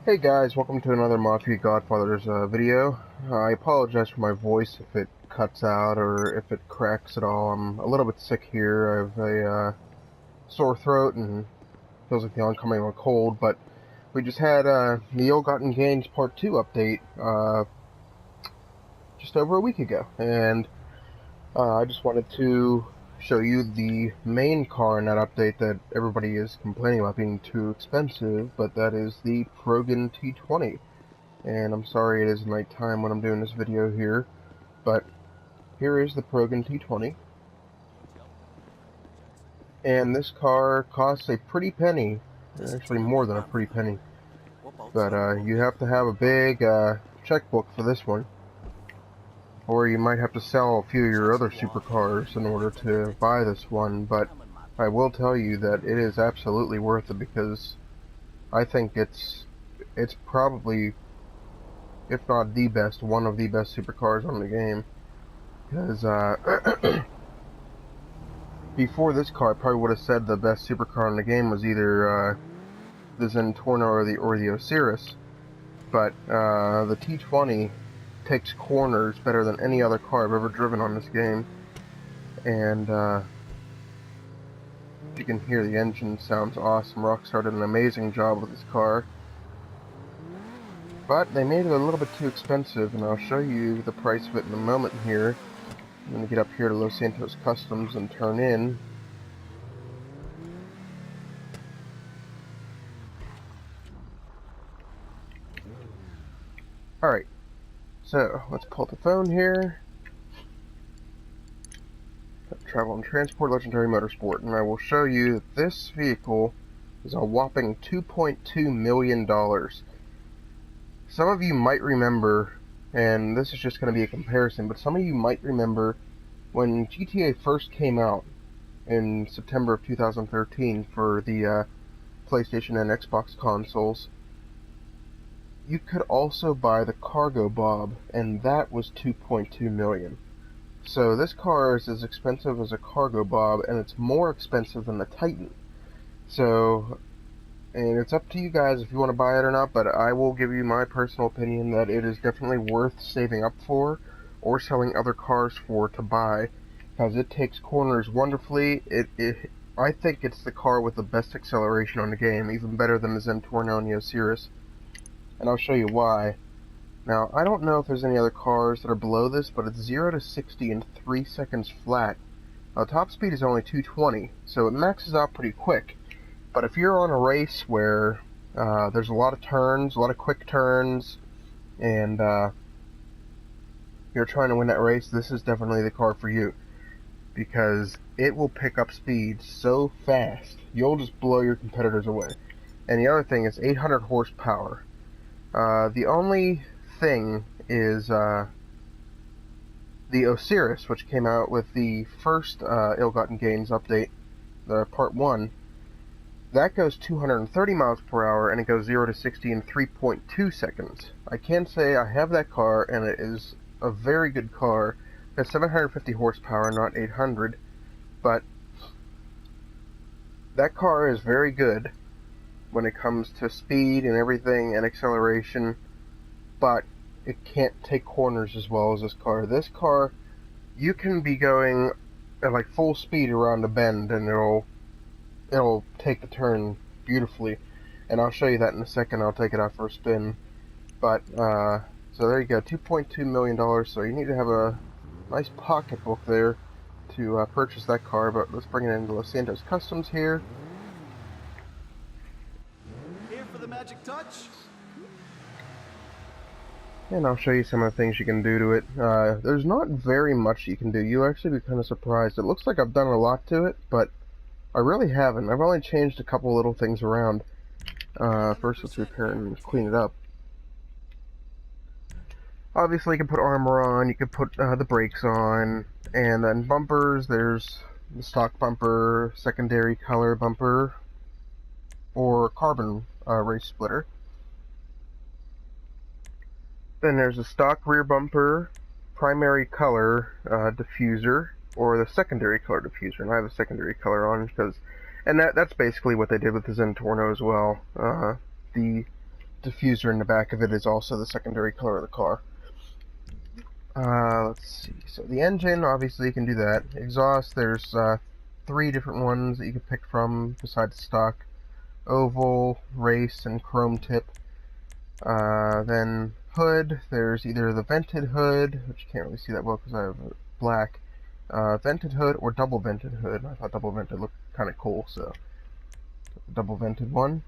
Hey guys, welcome to another Mafia Godfathers video. I apologize for my voice if it cuts out or if it cracks at all. I'm a little bit sick here. I have a sore throat and feels like the oncoming of a cold, but we just had the Ill-Gotten Gains Part 2 update just over a week ago, and I just wanted to show you the main car in that update that everybody is complaining about being too expensive, but that is the Progen T20. And I'm sorry it is night time when I'm doing this video here, but here is the Progen T20. And this car costs a pretty penny, actually more than a pretty penny. But you have to have a big checkbook for this one, or you might have to sell a few of your other supercars in order to buy this one. But I will tell you that it is absolutely worth it, because I think it's probably, if not the best, one of the best supercars on the game. Because before this car, I probably would have said the best supercar in the game was either the Zentorno or the Osiris, but the T20 takes corners better than any other car I've ever driven on this game, and you can hear the engine sounds awesome. Rockstar did an amazing job with this car, but they made it a little bit too expensive, and I'll show you the price of it in a moment here. I'm going to get up here to Los Santos Customs and turn in. Alright, so let's pull up the phone here. Travel and Transport, Legendary Motorsport, and I will show you that this vehicle is a whopping $2.2 million. Some of you might remember, and this is just going to be a comparison, but some of you might remember when GTA first came out in September of 2013 for the PlayStation and Xbox consoles, you could also buy the Cargo Bob, and that was $2.2 million. So this car is as expensive as a Cargo Bob, and it's more expensive than the Titan. So, and it's up to you guys if you want to buy it or not, but I will give you my personal opinion that it is definitely worth saving up for, or selling other cars for, to buy, because it takes corners wonderfully. I think it's the car with the best acceleration on the game, even better than the Zentorno and the Osiris, and I'll show you why. Now, I don't know if there's any other cars that are below this, but it's 0 to 60 in 3 seconds flat. Now, top speed is only 220, so it maxes out pretty quick. But if you're on a race where there's a lot of turns, a lot of quick turns, and you're trying to win that race, this is definitely the car for you, because it will pick up speed so fast, you'll just blow your competitors away. And the other thing is 800 horsepower. The only thing is the Osiris, which came out with the first Ill-Gotten Gains update, the Part 1. That goes 230 miles per hour, and it goes 0 to 60 in 3.2 seconds. I can say I have that car, and it is a very good car. It has 750 horsepower, not 800, but that car is very good when it comes to speed and everything and acceleration, but it can't take corners as well as this car. This car, you can be going at like full speed around a bend and it'll take the turn beautifully, and I'll show you that in a second. I'll take it out for a spin. But so there you go, $2.2 million. So you need to have a nice pocketbook there to purchase that car. But let's bring it into Los Santos Customs here. Here for the magic touch. And I'll show you some of the things you can do to it. There's not very much you can do. You'll actually be kind of surprised. It looks like I've done a lot to it, but I really haven't. I've only changed a couple little things around. First, let's repair it and clean it up. Obviously, you can put armor on, you can put the brakes on, and then bumpers. There's the stock bumper, secondary color bumper, or carbon race splitter. Then there's a stock rear bumper, primary color diffuser, or the secondary color diffuser. And I have a secondary color on because, and that's basically what they did with the Zentorno as well. The diffuser in the back of it is also the secondary color of the car. Let's see. So the engine, obviously you can do that. Exhaust, there's 3 different ones that you can pick from besides stock. Oval, race, and chrome tip. Then hood, there's either the vented hood, which you can't really see that well because I have black, vented hood or double vented hood. I thought double vented looked kind of cool, so double vented one.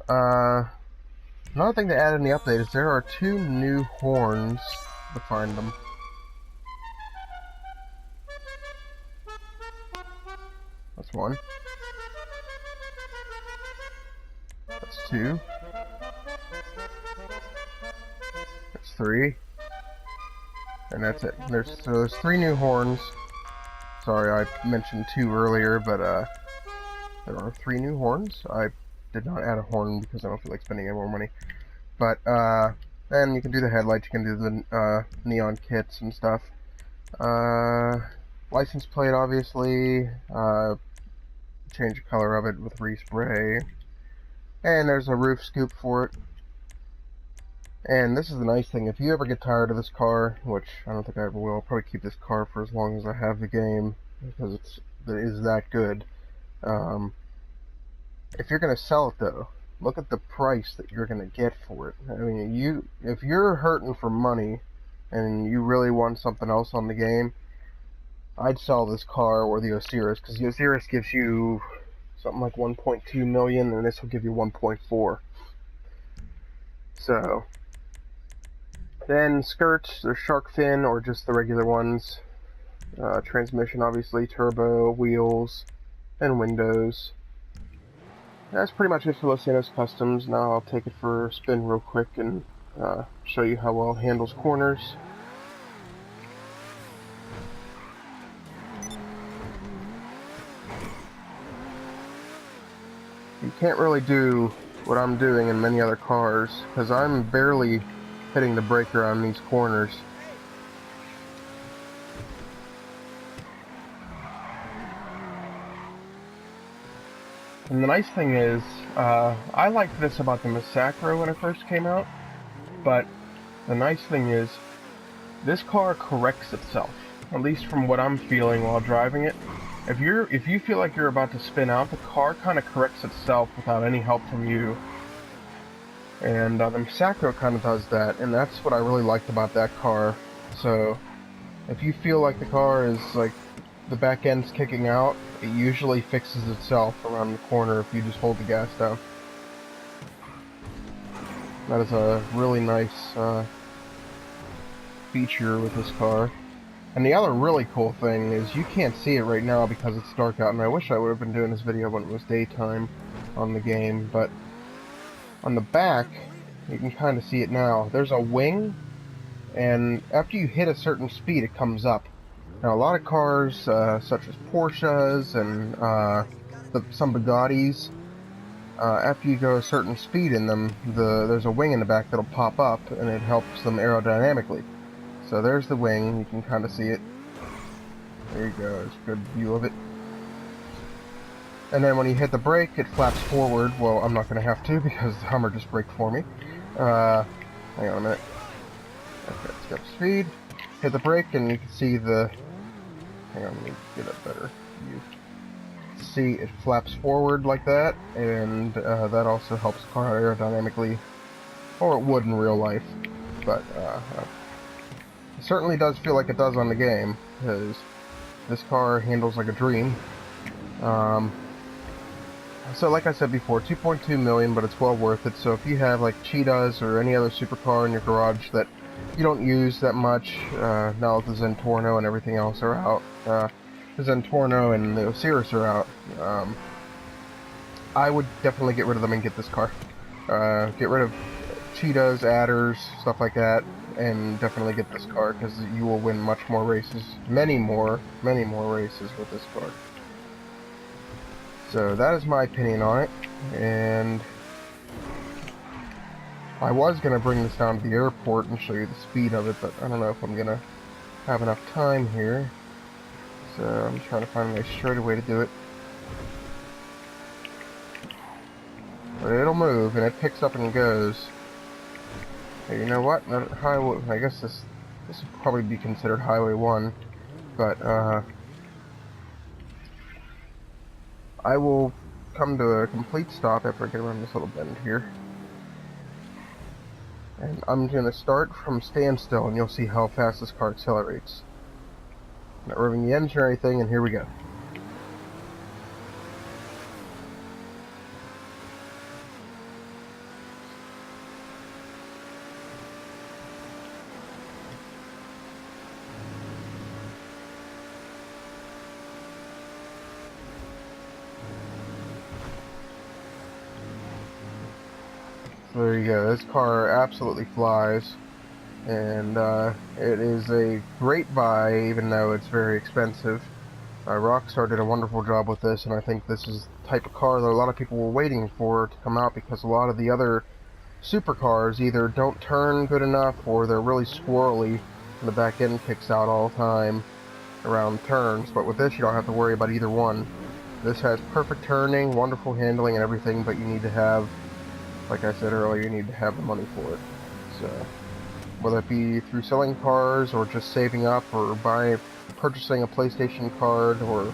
Another thing to add in the update is there are 2 new horns to find them. That's 1. That's 2. That's 3. And that's it. There's 3 new horns. Sorry, I mentioned 2 earlier, but there are 3 new horns. I did not add a horn because I don't feel like spending any more money. But then you can do the headlights, you can do the neon kits and stuff. License plate, obviously. Change the color of it with respray. And there's a roof scoop for it. And this is the nice thing, if you ever get tired of this car, which I don't think I ever will, I'll probably keep this car for as long as I have the game, because it is that good. If you're going to sell it though, look at the price that you're going to get for it. I mean, if you're hurting for money, and you really want something else on the game, I'd sell this car or the Osiris, because the Osiris gives you something like 1.2 million, and this will give you 1.4. So, then skirts, there's shark fin or just the regular ones. Transmission, obviously, turbo, wheels, and windows. That's pretty much it for Los Santos Customs. Now I'll take it for a spin real quick and show you how well it handles corners. You can't really do what I'm doing in many other cars, because I'm barely hitting the brake around these corners. And the nice thing is, I liked this about the Massacro when it first came out, but the nice thing is, this car corrects itself, at least from what I'm feeling while driving it. If you feel like you're about to spin out, the car kind of corrects itself without any help from you. And the Massacro kind of does that, and that's what I really liked about that car. So, if you feel like the car is, like, the back end's kicking out, it usually fixes itself around the corner if you just hold the gas down. That is a really nice feature with this car. And the other really cool thing is you can't see it right now because it's dark out, and I wish I would have been doing this video when it was daytime on the game, but on the back, you can kind of see it now. There's a wing, and after you hit a certain speed, it comes up. Now, a lot of cars, such as Porsches and some Bugattis, after you go a certain speed in them, there's a wing in the back that'll pop up, and it helps them aerodynamically. So there's the wing, you can kind of see it. There you go, it's a good view of it. And then when you hit the brake, it flaps forward. Well, I'm not going to have to because the Hummer just braked for me. Hang on a minute. Okay, it's got speed. Hit the brake and you can see the... Hang on, let me get a better view. See, it flaps forward like that, and that also helps the car aerodynamically. Or it would in real life. But, it certainly does feel like it does on the game, because this car handles like a dream. So like I said before, 2.2 million, but it's well worth it. So if you have like Cheetahs or any other supercar in your garage that you don't use that much, now that the Zentorno and everything else are out, the Zentorno and the Osiris are out, I would definitely get rid of them and get this car. Get rid of Cheetahs, adders, stuff like that, and definitely get this car, because you will win much more races, many more races with this car. So that is my opinion on it, and I was going to bring this down to the airport and show you the speed of it, but I don't know if I'm going to have enough time here. So I'm trying to find a nice straightaway to do it. But it'll move, and it picks up and goes. Hey, you know what? Highway. I guess this would probably be considered Highway 1, but I will come to a complete stop after I get around this little bend here. And I'm going to start from standstill, and you'll see how fast this car accelerates. Not revving the engine or anything, and here we go. So there you go. This car absolutely flies, and it is a great buy, even though it's very expensive. Rockstar did a wonderful job with this, and I think this is the type of car that a lot of people were waiting for to come out, because a lot of the other supercars either don't turn good enough or they're really squirrely and the back end kicks out all the time around turns. But with this, you don't have to worry about either one. This has perfect turning, wonderful handling and everything, but you need to have, like I said earlier, you need to have the money for it. So whether it be through selling cars or just saving up or purchasing a PlayStation card or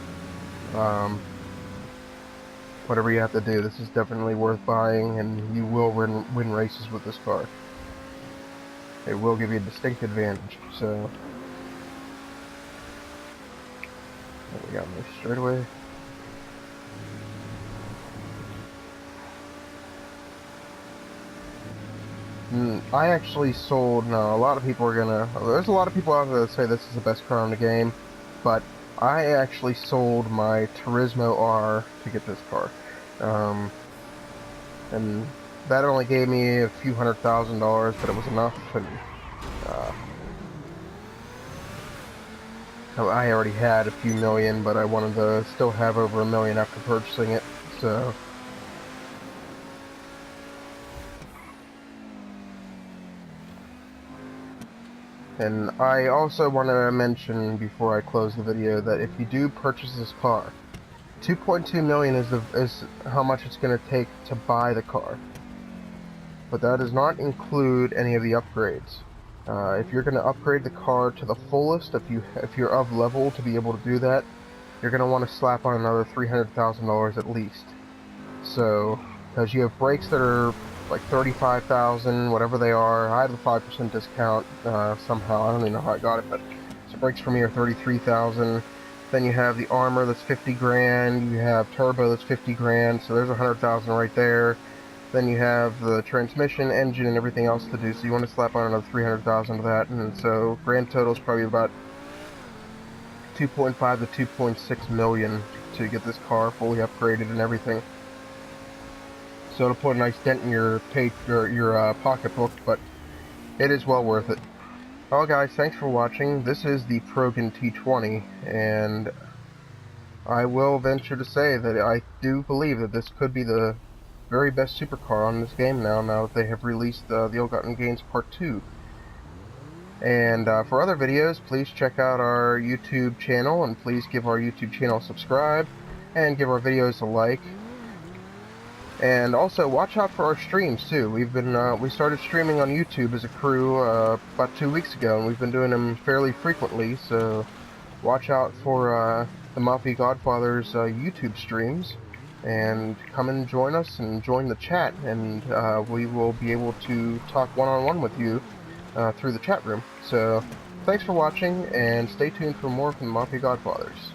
whatever you have to do, this is definitely worth buying, and you will win races with this car. It will give you a distinct advantage. So we got my straightaway. I actually sold. No, a lot of people are gonna. There's a lot of people out there that say this is the best car in the game, but I actually sold my Turismo R to get this car, and that only gave me a few $100,000, but it was enough. And I already had a few million, but I wanted to still have over $1 million after purchasing it. So. And I also want to mention before I close the video that if you do purchase this car, 2.2 million is how much it's going to take to buy the car. But that does not include any of the upgrades. If you're going to upgrade the car to the fullest, if you're of level to be able to do that, you're going to want to slap on another $300,000 at least. So, because you have brakes that are like $35,000, whatever they are. I had the 5% discount somehow. I don't even know how I got it, but so brakes for me are $33,000. Then you have the armor that's 50 grand. You have turbo that's 50 grand. So there's 100,000 right there. Then you have the transmission, engine, and everything else to do. So you want to slap on another 300,000 to that, and so grand total is probably about 2.5 to 2.6 million to get this car fully upgraded and everything. So it'll put a nice dent in your pocketbook, but it is well worth it. Well, guys, thanks for watching. This is the Progen T20, and I will venture to say that I do believe that this could be the very best supercar on this game now that they have released the Ill-Gotten Gains Part 2. And for other videos, please check out our YouTube channel, and please give our YouTube channel a subscribe, and give our videos a like. And also, watch out for our streams, too. We started streaming on YouTube as a crew about 2 weeks ago, and we've been doing them fairly frequently, so watch out for the Mafia Godfathers YouTube streams, and come and join us and join the chat, and we will be able to talk one-on-one with you through the chat room. So, thanks for watching, and stay tuned for more from the Mafia Godfathers.